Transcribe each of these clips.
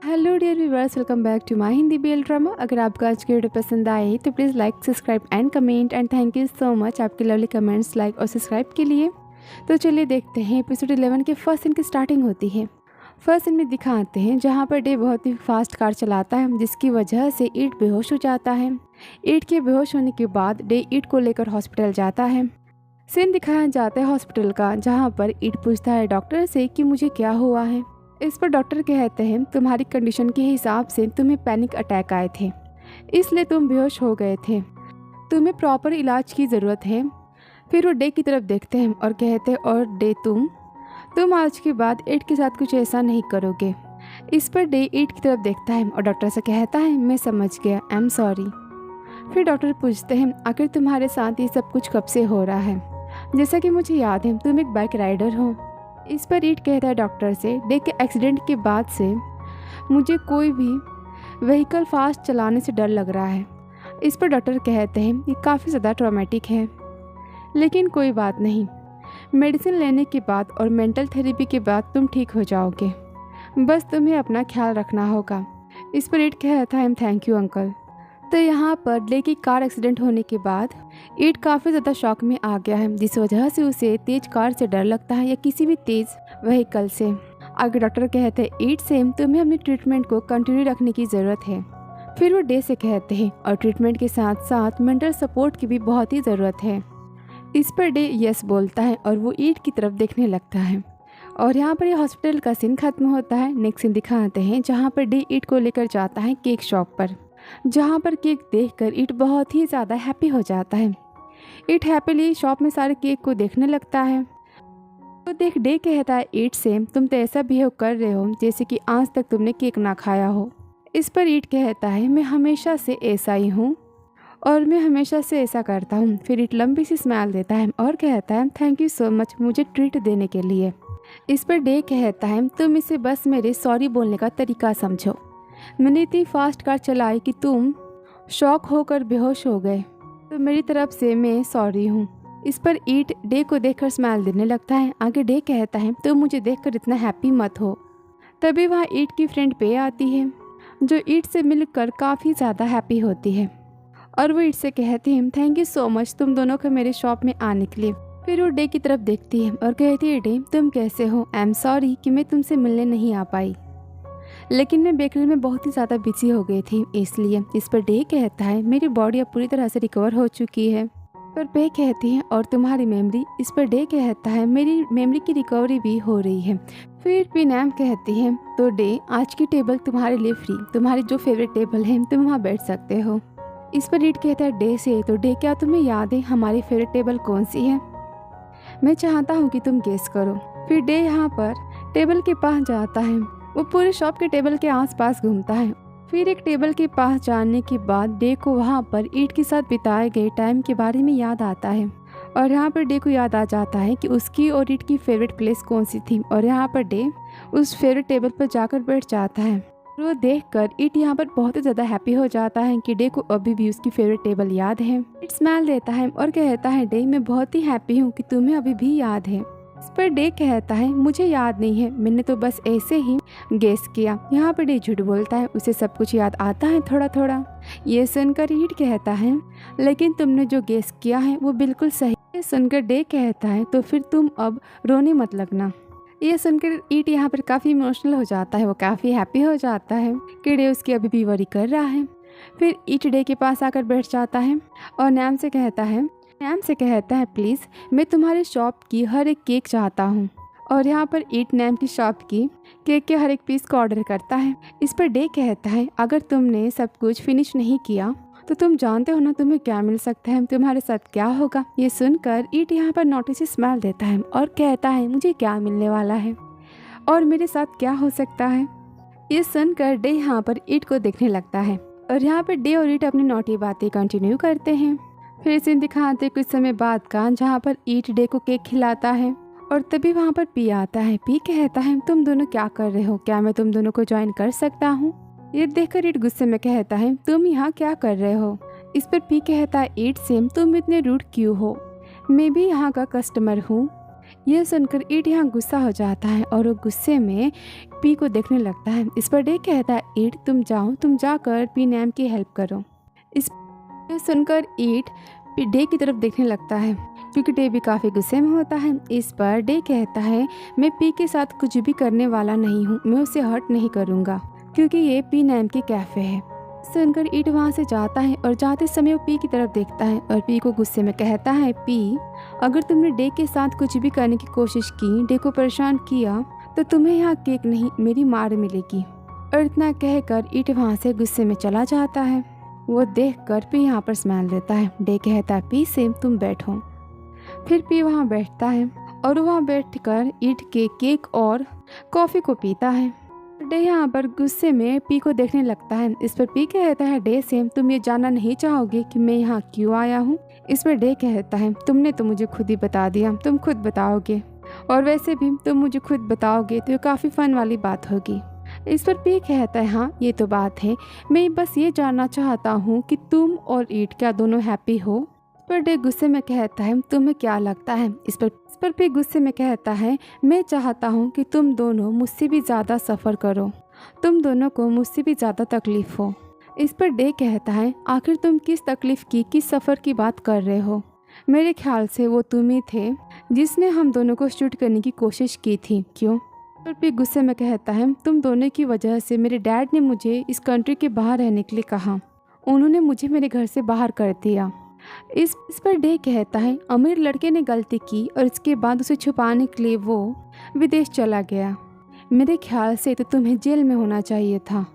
Hello dear viewers, welcome back to my Hindi BL drama. अगर आपको आज की वीडियो पसंद आए तो please like, subscribe and comment. And thank you so much आपके लवली कमेंट्स, लाइक और सब्सक्राइब के लिए। तो चलिए देखते हैं एपिसोड 11 के फर्स्ट सीन की स्टार्टिंग होती है। फर्स्ट सीन में दिखाते हैं जहाँ पर डे बहुत ही फास्ट कार चलाता है, जिसकी वजह से ईट बेहोश हो जाता है। ईट के बेहोश होने के बाद डे ईट को लेकर हॉस्पिटल जाता है। सीन दिखाया जाता है हॉस्पिटल का, जहाँ पर ईट पूछता है डॉक्टर से कि मुझे क्या हुआ है। इस पर डॉक्टर कहते हैं तुम्हारी कंडीशन के हिसाब से तुम्हें पैनिक अटैक आए थे, इसलिए तुम बेहोश हो गए थे, तुम्हें प्रॉपर इलाज की ज़रूरत है। फिर वो डे की तरफ देखते हैं और कहते हैं और डे तुम आज के बाद ईट के साथ कुछ ऐसा नहीं करोगे। इस पर डे ईट की तरफ देखता है और डॉक्टर से कहता है मैं समझ गया, आई एम सॉरी। फिर डॉक्टर पूछते हैं आखिर तुम्हारे साथ ये सब कुछ कब से हो रहा है। जैसा कि मुझे याद है तुम एक बाइक राइडर हो। इस पर ईट कहता है डॉक्टर से डे के एक्सीडेंट के बाद से मुझे कोई भी व्हीकल फास्ट चलाने से डर लग रहा है। इस पर डॉक्टर कहते हैं ये काफ़ी ज़्यादा ट्रॉमेटिक है, लेकिन कोई बात नहीं, मेडिसिन लेने के बाद और मेंटल थेरेपी के बाद तुम ठीक हो जाओगे, बस तुम्हें अपना ख्याल रखना होगा। इस पर ईट कहता है थैंक यू अंकल। तो यहाँ पर डे की कार एक्सीडेंट होने के बाद ईट काफ़ी ज़्यादा शॉक में आ गया है, जिस वजह से उसे तेज़ कार से डर लगता है या किसी भी तेज़ व्हीकल से। आगे डॉक्टर कहते हैं ईट से तुम्हें अपनी ट्रीटमेंट को कंटिन्यू रखने की ज़रूरत है। फिर वो डे से कहते हैं और ट्रीटमेंट के साथ साथ मेंटल सपोर्ट की भी बहुत ही ज़रूरत है। इस पर डे यस बोलता है और वो ईट की तरफ देखने लगता है। और यहाँ पर ये हॉस्पिटल का सीन खत्म होता है। नेक्स्ट सीन दिखाते हैं जहाँ पर डे ईट को लेकर जाता है केक शॉप पर, जहाँ पर केक देखकर ईट बहुत ही ज़्यादा हैप्पी हो जाता है। ईट हैप्पीली शॉप में सारे केक को देखने लगता है। तो देख डे कहता है ईट से तुम तो ऐसा बिहेव कर रहे हो जैसे कि आज तक तुमने केक ना खाया हो। इस पर ईट कहता है मैं हमेशा से ऐसा ही हूँ और मैं हमेशा से ऐसा करता हूँ। फिर ईट लंबी सी स्माइल देता है और कहता है थैंक यू सो मच मुझे ट्रीट देने के लिए। इस पर डे कहता है तुम इसे बस मेरे सॉरी बोलने का तरीका समझो। मैंने इतनी फास्ट कार चलाई कि तुम शॉक होकर बेहोश हो गए, तो मेरी तरफ से मैं सॉरी हूँ। इस पर ईट डे को देखकर स्माइल देने लगता है। आगे डे कहता है तुम मुझे देखकर इतना हैप्पी मत हो। तभी वहाँ ईट की फ्रेंड पे आती है, जो ईट से मिलकर काफ़ी ज़्यादा हैप्पी होती है और वो ईट से कहती है थैंक यू सो मच तुम दोनों को मेरे शॉप में आने के लिए। फिर वो डे की तरफ देखती है और कहती है डे तुम कैसे हो, आई एम सॉरी कि मैं तुमसे मिलने नहीं आ पाई, लेकिन मैं बेकरी में बहुत ही ज़्यादा बिजी हो गई थी इसलिए। इस पर डे कहता है मेरी बॉडी अब पूरी तरह से रिकवर हो चुकी है। पर पे कहती है और तुम्हारी मेमोरी। इस पर डे कहता है मेरी मेमोरी की रिकवरी भी हो रही है। फिर पीनैम कहती है तो डे आज की टेबल तुम्हारे लिए फ्री, तुम्हारी जो फेवरेट टेबल है तुम वहाँ बैठ सकते हो। इस पर रीड कहता है डे से तो डे क्या तुम्हें याद है हमारी फेवरेट टेबल कौन सी है? मैं चाहता हूँ कि तुम गेस करो। फिर डे यहाँ पर टेबल के पास जाता है, वो पूरे शॉप के टेबल के आसपास घूमता है। फिर एक टेबल के पास जाने के बाद डे को वहाँ पर ईट के साथ बिताए गए टाइम के बारे में याद आता है और यहाँ पर डे को याद आ जाता है कि उसकी और ईट की फेवरेट प्लेस कौन सी थी। और यहाँ पर डे उस फेवरेट टेबल पर जाकर बैठ जाता है। वो देखकर ईट यहाँ पर बहुत ही ज़्यादा हैप्पी हो जाता है कि डे को अभी भी उसकी फेवरेट टेबल याद है। ईट स्माइल देता है और कहता है डे मैं बहुत ही हैप्पी हूँ कि तुम्हें अभी भी याद है। इस पर डे कहता है मुझे याद नहीं है, मैंने तो बस ऐसे ही गेस किया। यहाँ पर डे झूठ बोलता है, उसे सब कुछ याद आता है थोड़ा थोड़ा। ये सुनकर ईट कहता है लेकिन तुमने जो गेस किया है वो बिल्कुल सही। ये सुनकर डे कहता है तो फिर तुम अब रोने मत लगना। ये सुनकर ईट यहाँ पर काफ़ी इमोशनल हो जाता है, वो काफ़ी हैप्पी हो जाता है कि डे उसकी अभी भी वरी कर रहा है। फिर ईट डे के पास आकर बैठ जाता है और नैम से कहता है प्लीज़ मैं तुम्हारे शॉप की हर एक केक चाहता हूँ। और यहाँ पर ईट नैम की शॉप की केक के हर एक पीस को ऑर्डर करता है। इस पर डे कहता है अगर तुमने सब कुछ फिनिश नहीं किया तो तुम जानते हो ना तुम्हें क्या मिल सकता है, तुम्हारे साथ क्या होगा। ये सुनकर ईट यहाँ पर नोटिस स्माइल देता है और कहता है मुझे क्या मिलने वाला है और मेरे साथ क्या हो सकता है। ये सुनकर डे यहाँ पर ईट को देखने लगता है और यहाँ पर डे और ईट अपनी नोटी बातें कंटिन्यू करते हैं। फिर सीन दिखाते कुछ समय बाद का, जहाँ पर ईट डे को केक खिलाता है और तभी वहाँ पर पी आता है। पी कहता है तुम दोनों क्या कर रहे हो, क्या मैं तुम दोनों को ज्वाइन कर सकता हूँ? ये देखकर ईट गुस्से में कहता है तुम यहाँ क्या कर रहे हो? इस पर पी कहता है ईट से तुम इतने रूड क्यों हो, मैं भी यहाँ का कस्टमर हूँ। यह सुनकर ईट यहाँ गुस्सा हो जाता है और वो गुस्से में पी को देखने लगता है। इस पर डे कहता है ईट तुम जाओ, तुम जाकर पी नैम की हेल्प करो। इस सुनकर ईट डे की तरफ देखने लगता है क्योंकि डे भी काफ़ी गुस्से में होता है। इस पर डे कहता है मैं पी के साथ कुछ भी करने वाला नहीं हूँ, मैं उसे हर्ट नहीं करूँगा क्योंकि ये पी नाम की कैफ़े है। सुनकर ईट वहाँ से जाता है और जाते समय वो पी की तरफ देखता है और पी को गुस्से में कहता है पी, अगर तुमने डे के साथ कुछ भी करने की कोशिश की, डे को परेशान किया, तो तुम्हें यहाँ केक नहीं मेरी मार मिलेगी। और इतना कहकर ईट वहाँ से गुस्से में चला जाता है। वो देखकर पी यहाँ पर स्माइल देता है। डे कहता है पी से तुम बैठो। फिर पी वहाँ बैठता है और वहाँ बैठकर ईट के केक और कॉफ़ी को पीता है। डे यहाँ पर गुस्से में पी को देखने लगता है। इस पर पी कहता है डे से तुम ये जानना नहीं चाहोगे कि मैं यहाँ क्यों आया हूँ। इस पर डे कहता है तुमने तो मुझे खुद ही बता दिया, तुम खुद बताओगे, और वैसे भी तुम मुझे खुद बताओगे तो ये काफ़ी फन वाली बात होगी। इस पर पी कहता है हाँ ये तो बात है, मैं बस ये जानना चाहता हूँ कि तुम और ईट क्या दोनों हैप्पी हो। पर डे गुस्से में कहता है तुम्हें क्या लगता है। इस पर पी गुस्से में कहता है मैं चाहता हूँ कि तुम दोनों मुझसे भी ज़्यादा सफ़र करो, तुम दोनों को मुझसे भी ज़्यादा तकलीफ़ हो। इस पर डे कहता है आखिर तुम किस तकलीफ़ की, किस सफ़र की बात कर रहे हो। मेरे ख्याल से वो तुम ही थे जिसने हम दोनों को शूट करने की कोशिश की थी, क्यों। पर पी गुस्से में कहता है तुम दोनों की वजह से मेरे डैड ने मुझे इस कंट्री के बाहर रहने के लिए कहा, उन्होंने मुझे मेरे घर से बाहर कर दिया। इस पर डे कहता है अमीर लड़के ने गलती की और इसके बाद उसे छुपाने के लिए वो विदेश चला गया। मेरे ख्याल से तो तुम्हें जेल में होना चाहिए था।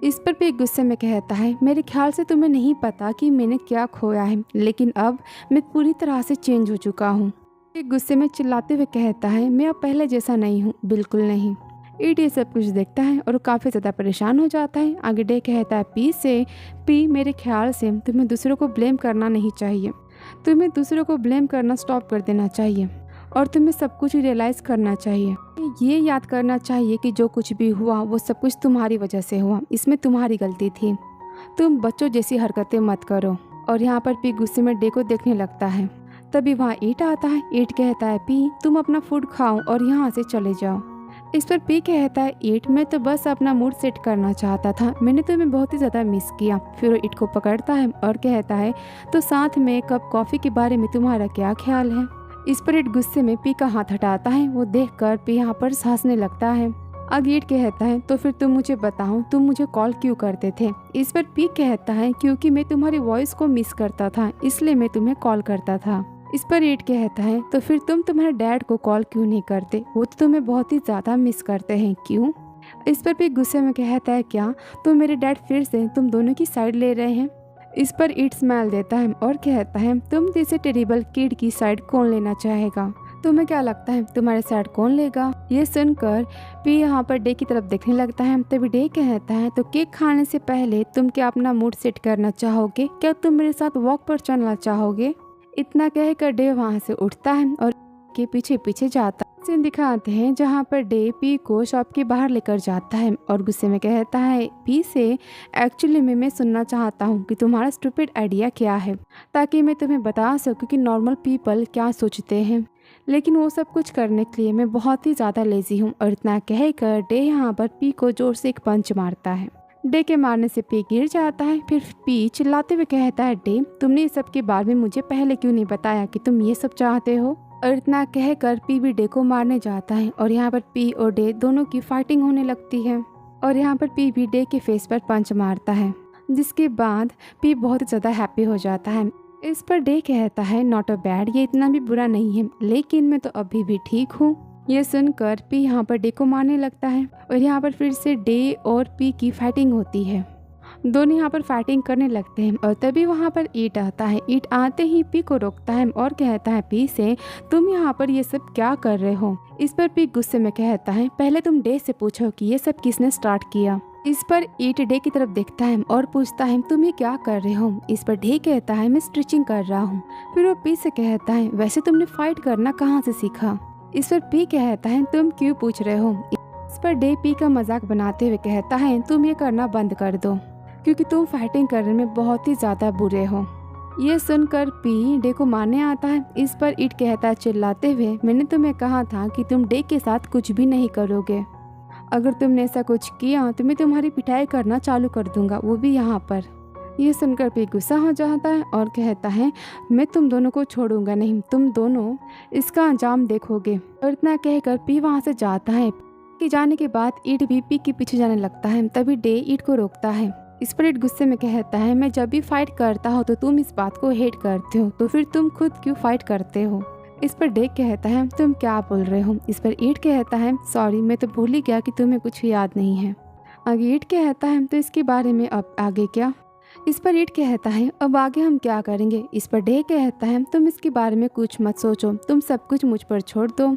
इस पर भी गुस्से में कहता है मेरे ख्याल से तुम्हें नहीं पता कि मैंने क्या खोया है, लेकिन अब मैं पूरी तरह से चेंज हो चुका हूँ। एक गुस्से में चिल्लाते हुए कहता है मैं अब पहले जैसा नहीं हूँ, बिल्कुल नहीं। ईट ये सब कुछ देखता है और काफ़ी ज़्यादा परेशान हो जाता है। आगे डे कहता है पी से पी मेरे ख्याल से तुम्हें दूसरों को ब्लेम करना नहीं चाहिए, तुम्हें दूसरों को ब्लेम करना स्टॉप कर देना चाहिए और तुम्हें सब कुछ रियलाइज़ करना चाहिए, ये याद करना चाहिए कि जो कुछ भी हुआ वो सब कुछ तुम्हारी वजह से हुआ, इसमें तुम्हारी गलती थी। तुम बच्चों जैसी हरकतें मत करो। और यहाँ पर पी गुस्से में डे को देखने लगता है। तभी वहाँ ईट आता है। ईट कहता है पी तुम अपना फूड खाओ और यहाँ से चले जाओ। इस पर पी कहता है ईट मैं तो बस अपना मूड सेट करना चाहता था, मैंने तुम्हें बहुत ही ज़्यादा मिस किया। फिर वो ईट को पकड़ता है और कहता है तो साथ में कप कॉफ़ी के बारे में तुम्हारा क्या ख्याल है। इस पर ईट गुस्से में पी का हाथ हटाता है। वो देखकर पी यहाँ पर हंसने लगता है। अब ईट कहता है तो फिर तुम मुझे बताओ तुम मुझे कॉल क्यों करते थे। इस पर पी कहता है क्योंकि मैं तुम्हारी वॉइस को मिस करता था, इसलिए मैं तुम्हें कॉल करता था। इस पर ईट कहता है तो फिर तुम तुम्हारे डैड को कॉल क्यों नहीं करते, वो तो तुम्हें बहुत ही ज़्यादा मिस करते हैं, क्यों। इस पर भी गुस्से में कहता है क्या तो मेरे डैड फिर से तुम दोनों की साइड ले रहे हैं। इस पर ईट स्माइल देता है और कहता है तुम जैसे टेरिबल किड की साइड कौन लेना चाहेगा, तुम्हें क्या लगता है तुम्हारे साइड कौन लेगा। ये सुनकर पी यहाँ पर डे की तरफ देखने लगता है। तभी डे कहता है तो केक खाने से पहले तुम क्या अपना मूड सेट करना चाहोगे, क्या तुम मेरे साथ वॉक पर चलना चाहोगे। इतना कहकर डे वहाँ से उठता है और के पीछे पीछे जाता है। सीन दिखाते हैं जहाँ पर डे पी को शॉप के बाहर लेकर जाता है और गुस्से में कहता है पी से एक्चुअली मैं सुनना चाहता हूँ कि तुम्हारा स्टूपिड आइडिया क्या है, ताकि मैं तुम्हें बता सकूँ कि नॉर्मल पीपल क्या सोचते हैं, लेकिन वो सब कुछ करने के लिए मैं बहुत ही ज़्यादा लेजी हूँ। और इतना कहकर डे यहाँ पर पी को जोर से एक पंच मारता है। डे के मारने से पी गिर जाता है। फिर पी चिल्लाते हुए कहता है डे तुमने इस सब के बारे में मुझे पहले क्यों नहीं बताया कि तुम ये सब चाहते हो। और इतना कहकर पी भी डे को मारने जाता है और यहाँ पर पी और डे दोनों की फाइटिंग होने लगती है। और यहाँ पर पी भी डे के फेस पर पंच मारता है, जिसके बाद पी बहुत ज़्यादा हैप्पी हो जाता है। इस पर डे कहता है नॉट अ बैड, ये इतना भी बुरा नहीं है, लेकिन मैं तो अभी भी ठीक हूँ। यह सुनकर पी यहाँ पर डे को मारने लगता है और यहाँ पर फिर से डे और पी की फाइटिंग होती है। दोनों यहाँ पर फाइटिंग करने लगते हैं और तभी वहाँ पर ईट आता है। ईट आते ही पी को रोकता है और कहता है पी से तुम यहाँ पर ये सब क्या कर रहे हो। इस पर पी गुस्से में कहता है पहले तुम डे से पूछो कि ये सब किसने स्टार्ट किया। इस पर ईट डे की तरफ देखता है और पूछता है तुम ये क्या कर रहे हो। इस पर डे कहता है मैं स्टिचिंग कर रहा हूँ। फिर वो पी से कहता है वैसे तुमने फाइट करना कहाँ से सीखा। इस पर पी कहता है तुम क्यों पूछ रहे हो। इस पर डे पी का मजाक बनाते हुए कहता है तुम ये करना बंद कर दो, क्योंकि तुम फाइटिंग करने में बहुत ही ज़्यादा बुरे हो। ये सुनकर पी डे को मारने आता है। इस पर ईट कहता है चिल्लाते हुए, मैंने तुम्हें कहा था कि तुम डे के साथ कुछ भी नहीं करोगे। अगर तुमने ऐसा कुछ किया तो मैं तुम्हारी पिटाई करना चालू कर दूंगा, वो भी यहाँ पर। ये सुनकर पी गुस्सा हो जाता है और कहता है मैं तुम दोनों को छोड़ूंगा नहीं, तुम दोनों इसका अंजाम देखोगे। और इतना कहकर पी वहाँ से जाता है। कि जाने के बाद ईट भी पी के पीछे जाने लगता है। तभी डे ईट को रोकता है। इस पर ईट गुस्से में कहता है मैं जब भी फाइट करता हूँ तो तुम इस बात को हेट करते हो, तो फिर तुम खुद क्यों फाइट करते हो। इस पर डे कहता है तुम क्या बोल रहे हो। इस पर ईट कहता है सॉरी, मैं तो भूल ही गया कि तुम्हें कुछ याद नहीं है। आगे ईट कहता है तो इसके बारे में अब आगे क्या। इस पर ईट कहता है अब आगे हम क्या करेंगे। इस पर डे कहता है तुम इसके बारे में कुछ मत सोचो, तुम सब कुछ मुझ पर छोड़ दो,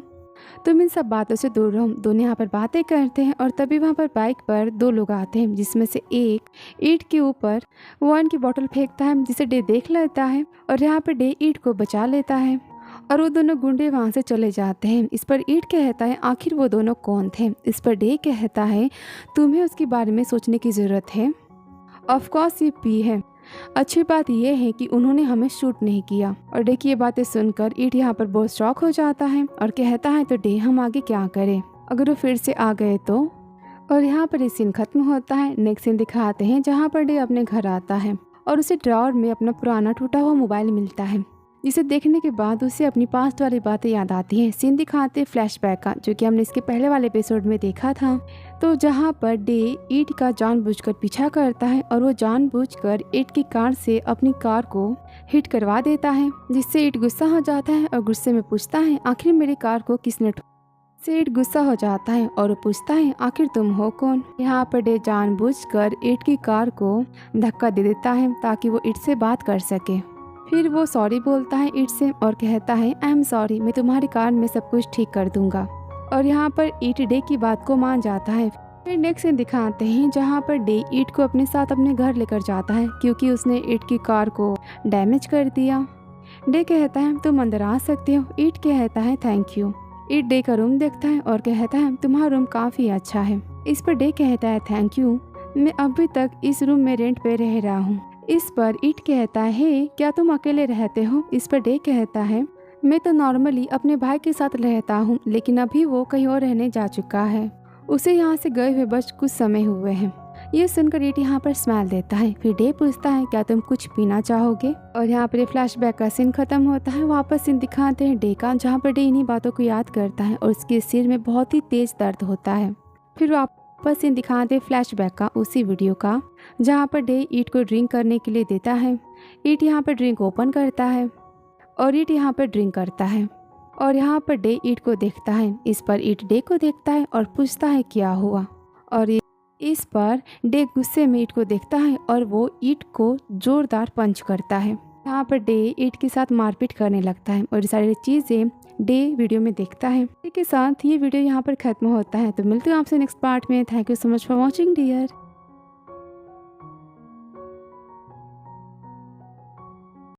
तुम इन सब बातों से दूर रहो। दोनों यहाँ पर बातें करते हैं और तभी वहाँ पर बाइक पर दो लोग आते हैं, जिसमें से एक ईट के ऊपर वाइन की बोतल फेंकता है, जिसे डे देख लेता है और यहाँ पर डे ईट को बचा लेता है और वो दोनों गुंडे वहाँ से चले जाते हैं। इस पर ईट कहता है आखिर वो दोनों कौन थे। इस पर डे कहता है तुम्हें उसके बारे में सोचने की ज़रूरत है। ऑफकोर्स ये पी है। अच्छी बात यह है कि उन्होंने हमें शूट नहीं किया। और डे की ये बातें सुनकर ईट यहाँ पर बहुत शॉक हो जाता है और कहता है तो डे हम आगे क्या करें, अगर वो फिर से आ गए तो। और यहाँ पर ये सीन खत्म होता है। नेक्स्ट सीन दिखाते हैं जहाँ पर डे अपने घर आता है और उसे ड्रॉअर में अपना पुराना टूटा हुआ मोबाइल मिलता है, जिसे देखने के बाद उसे अपनी पास्ट वाली बातें याद आती हैं। सीन दिखाते फ्लैशबैक का, जो कि हमने इसके पहले वाले एपिसोड में देखा था। तो जहाँ पर डे ईट का जानबूझकर पीछा करता है और वो जानबूझकर ईट की कार से अपनी कार को हिट करवा देता है, जिससे ईट गुस्सा हो जाता है और गुस्से में पूछता है आखिर मेरी कार को किसने से ईट गुस्सा हो जाता है और वो पूछता है आखिर तुम हो कौन। यहाँ पर डे जानबूझकर ईट की कार को धक्का दे देता है ताकि वो ईट से बात कर सके। फिर वो सॉरी बोलता है ईट से और कहता है आई एम सॉरी, मैं तुम्हारी कार में सब कुछ ठीक कर दूंगा। और यहाँ पर ईट डे की बात को मान जाता है। फिर नेक्स्ट सीन दिखाते हैं जहाँ पर डे ईट को अपने साथ अपने घर लेकर जाता है, क्योंकि उसने ईट की कार को डैमेज कर दिया। डे कहता है तुम अंदर आ सकते हो। ईट कहता है थैंक यू। ईट डे का रूम देखता है और कहता है तुम्हारा रूम काफ़ी अच्छा है। इस पर डे कहता है थैंक यू, मैं अभी तक इस रूम में रेंट पे रह रहा हूँ। इस पर ईट कहता है क्या तुम अकेले रहते हो। इस पर डे कहता है मैं तो नॉर्मली अपने भाई के साथ रहता हूँ, लेकिन अभी वो कहीं और रहने जा चुका है, उसे यहाँ से गए हुए बस कुछ समय हुए हैं। ये सुनकर ईट यहाँ पर स्माइल देता है। फिर डे पूछता है क्या तुम कुछ पीना चाहोगे। और यहाँ पर फ्लैशबैक का सीन खत्म होता है। वापस सीन दिखाते हैं डे का, जहाँ पर डे इन्हीं बातों को याद करता है और उसके सिर में बहुत ही तेज दर्द होता है। फिर वापस सीन दिखाते फ्लैशबैक का उसी वीडियो का, जहाँ पर डे ईट को ड्रिंक करने के लिए देता है। ईट यहाँ पर ड्रिंक ओपन करता है और ईट यहाँ पर ड्रिंक करता है और यहाँ पर डे ईट को देखता है। इस पर ईट डे को देखता है और पूछता है क्या हुआ। और इस पर डे गुस्से में ईट को देखता है और वो ईट को जोरदार पंच करता है। यहाँ पर डे ईट के साथ मारपीट करने लगता है और ये सारी चीज़ें डे वीडियो में देखता है। इसके साथ ये वीडियो यहाँ पर खत्म होता है। तो मिलते हैं आपसे नेक्स्ट पार्ट में। Thank you so much for watching dear.